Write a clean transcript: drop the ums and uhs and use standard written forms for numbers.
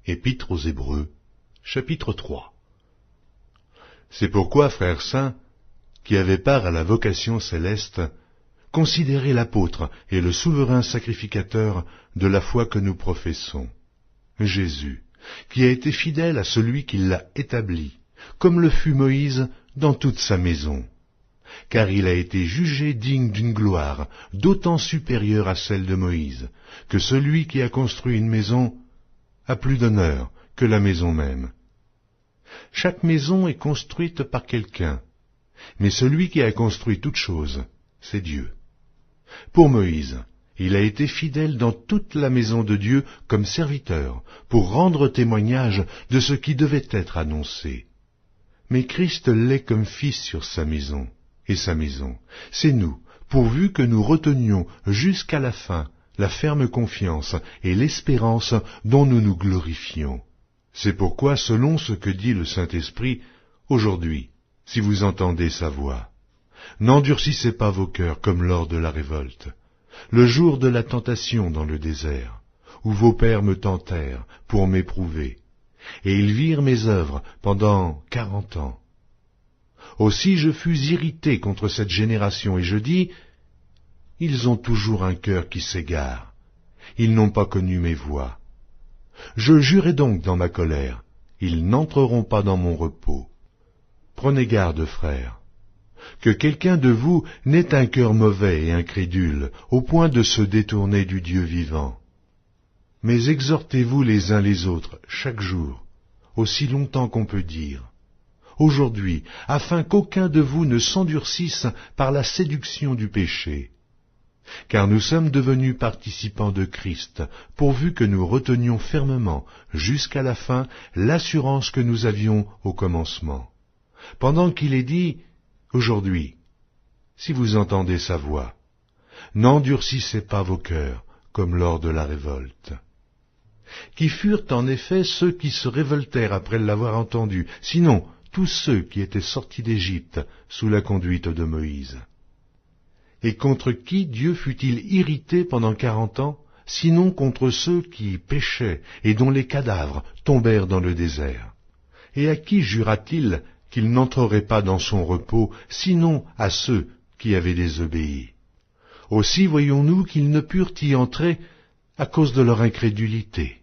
Épître aux Hébreux, chapitre 3. C'est pourquoi, frères saints, qui avez part à la vocation céleste, considérez l'apôtre et le souverain sacrificateur de la foi que nous professons, Jésus, qui a été fidèle à celui qui l'a établi, comme le fut Moïse dans toute sa maison. Car il a été jugé digne d'une gloire d'autant supérieure à celle de Moïse, que celui qui a construit une maison a plus d'honneur que la maison même. Chaque maison est construite par quelqu'un, mais celui qui a construit toute chose, c'est Dieu. Pour Moïse, il a été fidèle dans toute la maison de Dieu comme serviteur, pour rendre témoignage de ce qui devait être annoncé. Mais Christ l'est comme fils sur sa maison, et sa maison, c'est nous, pourvu que nous retenions jusqu'à la fin la ferme confiance et l'espérance dont nous nous glorifions. C'est pourquoi, selon ce que dit le Saint-Esprit, aujourd'hui, si vous entendez sa voix, n'endurcissez pas vos cœurs comme lors de la révolte, le jour de la tentation dans le désert, où vos pères me tentèrent pour m'éprouver, et ils virent mes œuvres pendant 40 ans. Aussi je fus irrité contre cette génération, et je dis, ils ont toujours un cœur qui s'égare, ils n'ont pas connu mes voies. Je jurai donc dans ma colère, ils n'entreront pas dans mon repos. Prenez garde, frères, que quelqu'un de vous n'ait un cœur mauvais et incrédule, au point de se détourner du Dieu vivant. Mais exhortez-vous les uns les autres chaque jour, aussi longtemps qu'on peut dire, aujourd'hui, afin qu'aucun de vous ne s'endurcisse par la séduction du péché. Car nous sommes devenus participants de Christ, pourvu que nous retenions fermement, jusqu'à la fin, l'assurance que nous avions au commencement. Pendant qu'il est dit, aujourd'hui, si vous entendez sa voix, n'endurcissez pas vos cœurs, comme lors de la révolte. Qui furent en effet ceux qui se révoltèrent après l'avoir entendu, sinon tous ceux qui étaient sortis d'Égypte sous la conduite de Moïse. Et contre qui Dieu fut-il irrité pendant 40 ans, sinon contre ceux qui péchaient et dont les cadavres tombèrent dans le désert? Et à qui jura-t-il qu'il n'entrerait pas dans son repos, sinon à ceux qui avaient désobéi? Aussi voyons-nous qu'ils ne purent y entrer à cause de leur incrédulité.